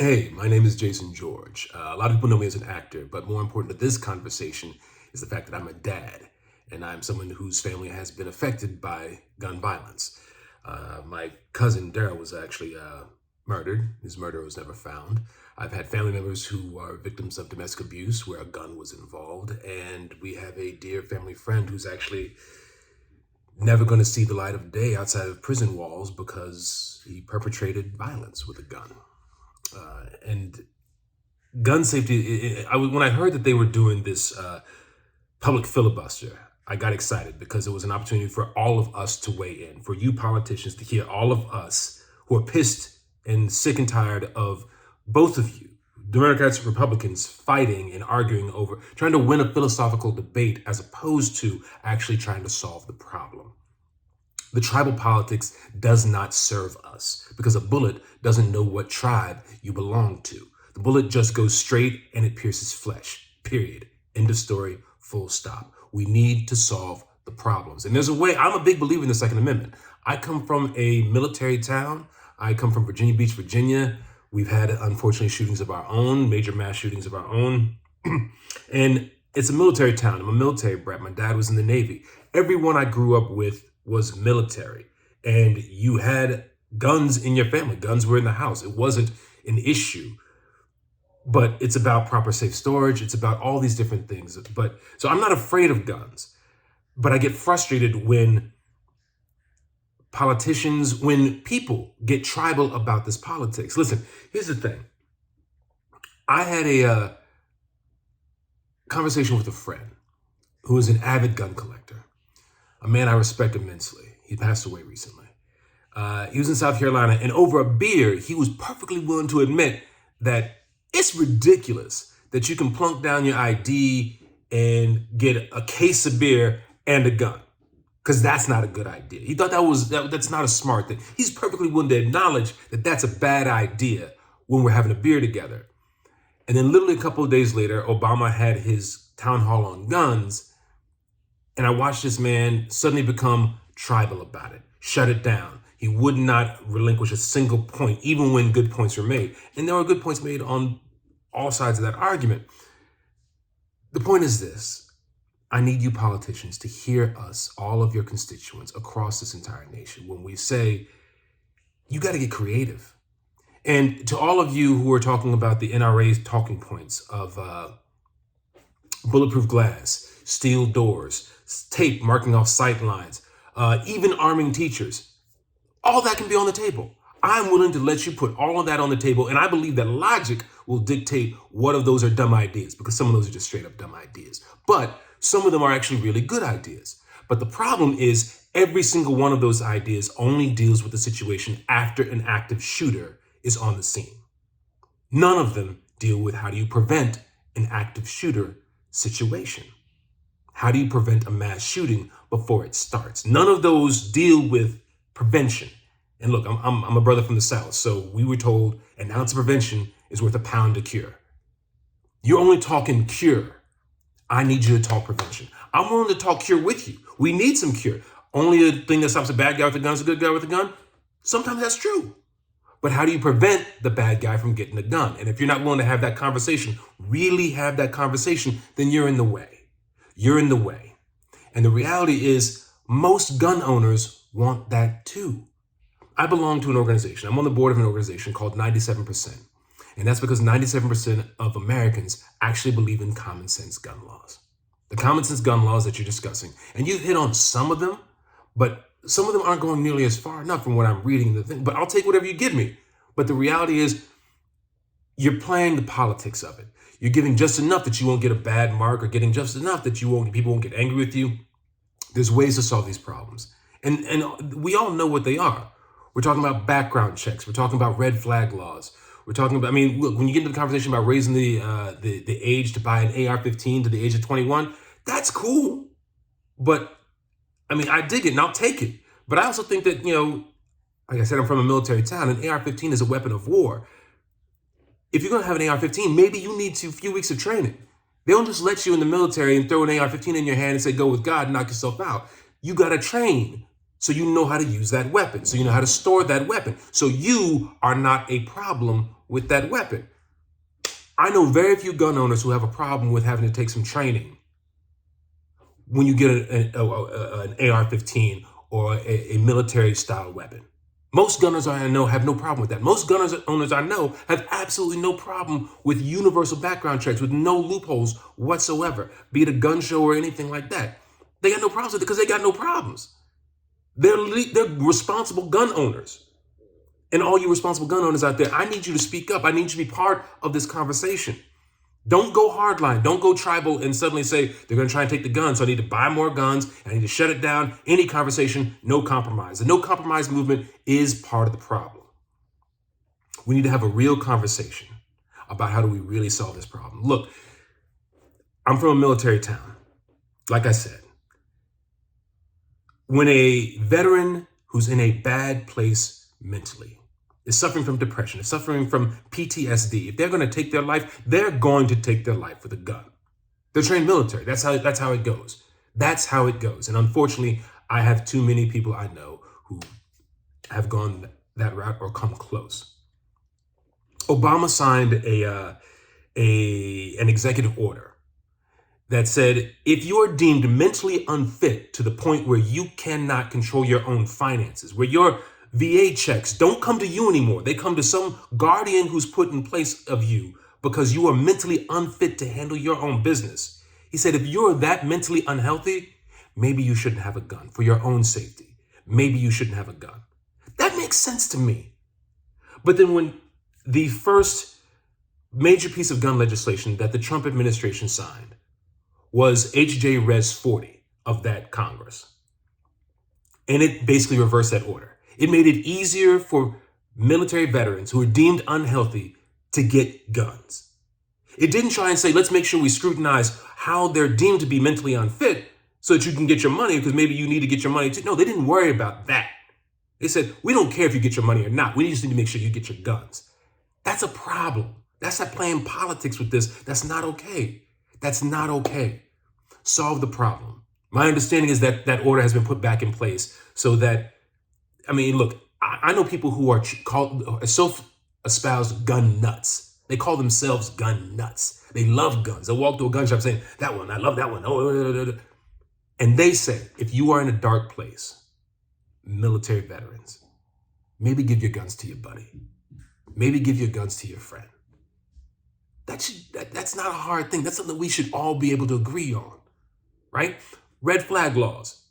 Hey, my name is Jason George. A lot of people know me as an actor, but more important to this conversation is the fact that I'm a dad, and I'm someone whose family has been affected by gun violence. My cousin Daryl was actually murdered. His murderer was never found. I've had family members who are victims of domestic abuse where a gun was involved, and we have a dear family friend who's actually never going to see the light of day outside of prison walls because he perpetrated violence with a gun. And gun safety, when I heard that they were doing this public filibuster, I got excited because it was an opportunity for all of us to weigh in, for you politicians to hear all of us who are pissed and sick and tired of both of you, Democrats and Republicans, fighting and arguing over trying to win a philosophical debate as opposed to actually trying to solve the problem. The tribal politics does not serve us because a bullet doesn't know what tribe you belong to. The bullet just goes straight and it pierces flesh, period. End of story, full stop. We need to solve the problems. And there's a way. I'm a big believer in the Second Amendment. I come from a military town. I come from Virginia Beach, Virginia. We've had, unfortunately, shootings of our own, major mass shootings of our own. And it's a military town. I'm a military brat. My dad was in the Navy. Everyone I grew up with was military, and you had guns in your family. Guns were in the house. It wasn't an issue, but it's about proper safe storage. It's about all these different things. But so I'm not afraid of guns, but I get frustrated when when people get tribal about this politics. Listen, here's the thing. I had a conversation with a friend who is an avid gun collector. A man I respect immensely. He passed away recently. He was in South Carolina, and over a beer, he was perfectly willing to admit that it's ridiculous that you can plunk down your ID and get a case of beer and a gun, because that's not a good idea. He thought that's not a smart thing. He's perfectly willing to acknowledge that that's a bad idea when we're having a beer together. And then literally a couple of days later, Obama had his town hall on guns, and I watched this man suddenly become tribal about it, shut it down. He would not relinquish a single point, even when good points were made. And there were good points made on all sides of that argument. The point is this. I need you politicians to hear us, all of your constituents across this entire nation, when we say, you got to get creative. And to all of you who are talking about the NRA's talking points of bulletproof glass, steel doors, tape marking off sight lines, even arming teachers. All that can be on the table. I'm willing to let you put all of that on the table, and I believe that logic will dictate what of those are dumb ideas, because some of those are just straight up dumb ideas. But some of them are actually really good ideas. But the problem is every single one of those ideas only deals with the situation after an active shooter is on the scene. None of them deal with how do you prevent an active shooter situation. How do you prevent a mass shooting before it starts? None of those deal with prevention. And look, I'm a brother from the South, so we were told an ounce of prevention is worth a pound of cure. You're only talking cure. I need you to talk prevention. I'm willing to talk cure with you. We need some cure. Only a thing that stops a bad guy with a gun is a good guy with a gun. Sometimes that's true. But how do you prevent the bad guy from getting a gun? And if you're not willing to have that conversation, really have that conversation, then you're in the way. You're in the way. And the reality is most gun owners want that too. I belong to an organization. I'm on the board of an organization called 97%. And that's because 97% of Americans actually believe in common sense gun laws. The common sense gun laws that you're discussing. And you've hit on some of them, but some of them aren't going nearly as far enough from what I'm reading the thing. But I'll take whatever you give me. But the reality is you're playing the politics of it. You're giving just enough that you won't get a bad mark, or getting just enough that people won't get angry with you. There's ways to solve these problems. And we all know what they are. We're talking about background checks. We're talking about red flag laws. We're talking about, look, when you get into the conversation about raising the age to buy an AR-15 to the age of 21, that's cool. But I dig it and I'll take it. But I also think that, like I said, I'm from a military town. An AR-15 is a weapon of war. If you're going to have an AR-15, maybe you need a few weeks of training. They don't just let you in the military and throw an AR-15 in your hand and say, go with God and knock yourself out. You got to train So you know how to use that weapon. So you know how to store that weapon. So you are not a problem with that weapon. I know very few gun owners who have a problem with having to take some training when you get an AR-15 or a military-style weapon. Most gunners I know have no problem with that. Most gun owners I know have absolutely no problem with universal background checks, with no loopholes whatsoever, be it a gun show or anything like that. They got no problems with it because they got no problems. They're responsible gun owners. And all you responsible gun owners out there, I need you to speak up. I need you to be part of this conversation. Don't go hardline. Don't go tribal and suddenly say they're going to try and take the guns. So I need to buy more guns. I need to shut it down. Any conversation, no compromise. The no compromise movement is part of the problem. We need to have a real conversation about how do we really solve this problem. Look, I'm from a military town. Like I said, when a veteran who's in a bad place mentally is suffering from depression, is suffering from PTSD, if they're going to take their life, they're going to take their life with a gun. They're trained military. That's how it goes. That's how it goes. And unfortunately, I have too many people I know who have gone that route or come close. Obama signed an executive order that said, if you are deemed mentally unfit to the point where you cannot control your own finances, where your VA checks don't come to you anymore, they come to some guardian who's put in place of you because you are mentally unfit to handle your own business. He said, if you're that mentally unhealthy, maybe you shouldn't have a gun for your own safety. Maybe you shouldn't have a gun. That makes sense to me. But then when the first major piece of gun legislation that the Trump administration signed was H.J. Res 40 of that Congress. And it basically reversed that order. It made it easier for military veterans who are deemed unhealthy to get guns. It didn't try and say, let's make sure we scrutinize how they're deemed to be mentally unfit so that you can get your money because maybe you need to get your money too. No, they didn't worry about that. They said, we don't care if you get your money or not. We just need to make sure you get your guns. That's a problem. That's not playing politics with this. That's not okay. That's not okay. Solve the problem. My understanding is that that order has been put back in place so that, I mean, look, I know people who are called self-espoused gun nuts. They call themselves gun nuts. They love guns. They'll walk to a gun shop saying, that one, I love that one. Oh, and they say, if you are in a dark place, military veterans, maybe give your guns to your buddy. Maybe give your guns to your friend. That's not a hard thing. That's something we should all be able to agree on, right? Red flag laws.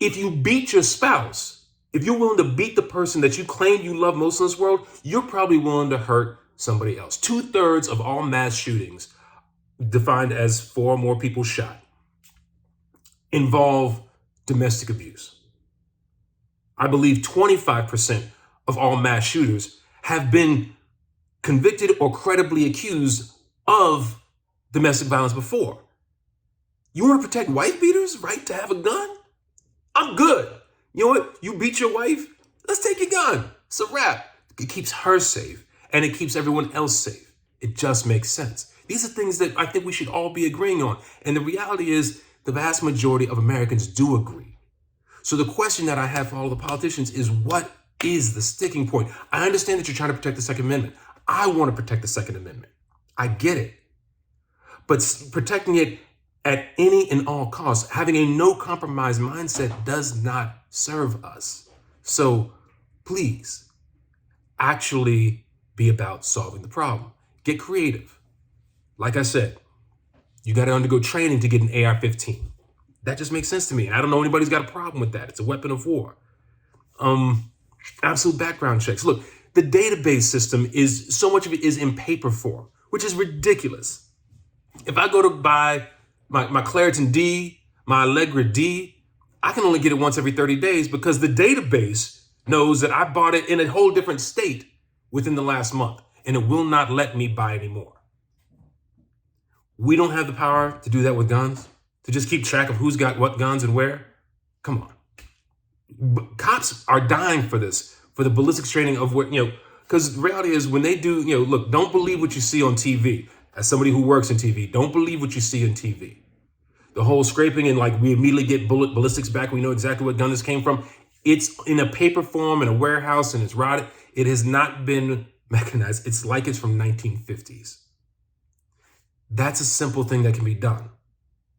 If you beat your spouse, if you're willing to beat the person that you claim you love most in this world, you're probably willing to hurt somebody else. 2/3 of all mass shootings, defined as 4 or more people shot, involve domestic abuse. I believe 25% of all mass shooters have been convicted or credibly accused of domestic violence before. You want to protect wife beaters' right to have a gun? I'm good. You know what? You beat your wife? Let's take your gun. It's a wrap. It keeps her safe and it keeps everyone else safe. It just makes sense. These are things that I think we should all be agreeing on. And the reality is the vast majority of Americans do agree. So the question that I have for all the politicians is, what is the sticking point? I understand that you're trying to protect the Second Amendment. I want to protect the Second Amendment. I get it. But protecting it at any and all costs, having a no compromise mindset does not serve us. So please actually be about solving the problem. Get creative. Like I said, you got to undergo training to get an AR-15. That just makes sense to me. And I don't know anybody's got a problem with that. It's a weapon of war. Absolute background checks. Look, the database system is, so much of it is in paper form, which is ridiculous. If I go to buy my Claritin D, my Allegra D, I can only get it once every 30 days because the database knows that I bought it in a whole different state within the last month, and it will not let me buy anymore. We don't have the power to do that with guns, to just keep track of who's got what guns and where. Come on. Cops are dying for this, for the ballistics training of what, because the reality is when they do, look, don't believe what you see on TV. As somebody who works in TV, don't believe what you see on TV. The whole scraping and we immediately get ballistics back. We know exactly what gun this came from. It's in a paper form in a warehouse and it's rotted. It has not been mechanized. It's like it's from 1950s. That's a simple thing that can be done.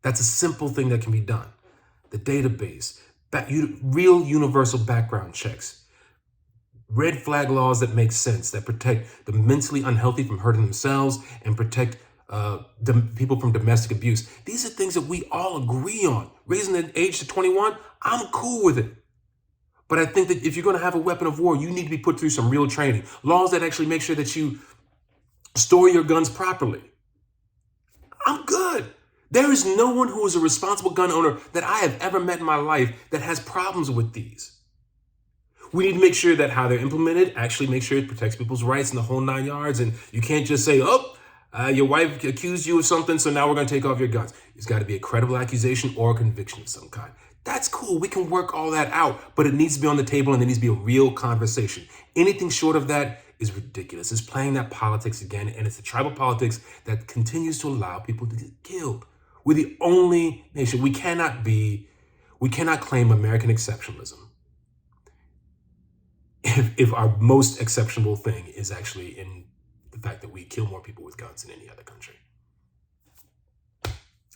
That's a simple thing that can be done. The database, real universal background checks, red flag laws that make sense, that protect the mentally unhealthy from hurting themselves and protect people from domestic abuse. These are things that we all agree on. Raising the age to 21, I'm cool with it. But I think that if you're going to have a weapon of war, you need to be put through some real training. Laws that actually make sure that you store your guns properly. I'm good. There is no one who is a responsible gun owner that I have ever met in my life that has problems with these. We need to make sure that how they're implemented actually make sure it protects people's rights in the whole 9 yards. And you can't just say, your wife accused you of something, so now we're going to take off your guns. It's got to be a credible accusation or a conviction of some kind. That's cool. We can work all that out, but it needs to be on the table and there needs to be a real conversation. Anything short of that is ridiculous. It's playing that politics again, and it's the tribal politics that continues to allow people to get killed. We're the only nation. We cannot claim American exceptionalism if our most exceptional thing is actually in the fact that we kill more people with guns than any other country.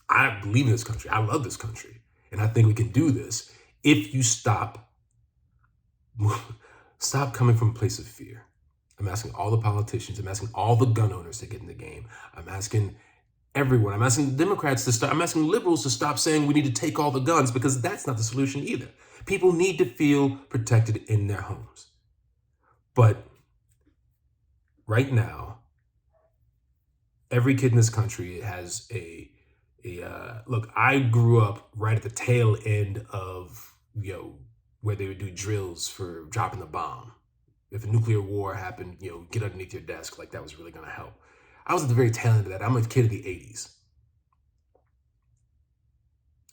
I believe in this country. I love this country. And I think we can do this if you stop coming from a place of fear. I'm asking all the politicians. I'm asking all the gun owners to get in the game. I'm asking everyone. I'm asking Democrats to stop. I'm asking liberals to stop saying we need to take all the guns, because that's not the solution either. People need to feel protected in their homes. But right now, every kid in this country has look, I grew up right at the tail end of, where they would do drills for dropping the bomb. If a nuclear war happened, get underneath your desk, like that was really going to help. I was at the very tail end of that. I'm a kid of the 80s.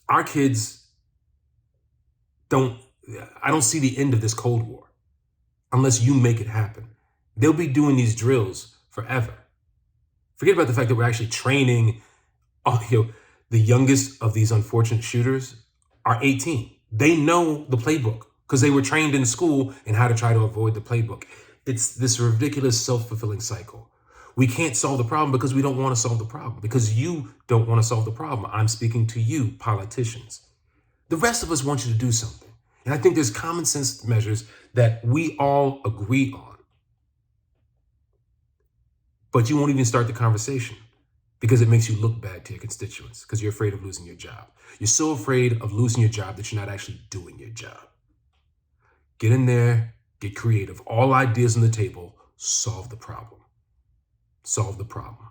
Our kids I don't see the end of this Cold War unless you make it happen. They'll be doing these drills forever. Forget about the fact that we're actually training, the youngest of these unfortunate shooters are 18. They know the playbook because they were trained in school in how to try to avoid the playbook. It's this ridiculous self-fulfilling cycle. We can't solve the problem because we don't want to solve the problem, because you don't want to solve the problem. I'm speaking to you, politicians. The rest of us want you to do something. And I think there's common sense measures that we all agree on. But you won't even start the conversation because it makes you look bad to your constituents, because you're afraid of losing your job. You're so afraid of losing your job that you're not actually doing your job. Get in there, get creative. All ideas on the table, solve the problem. Solve the problem.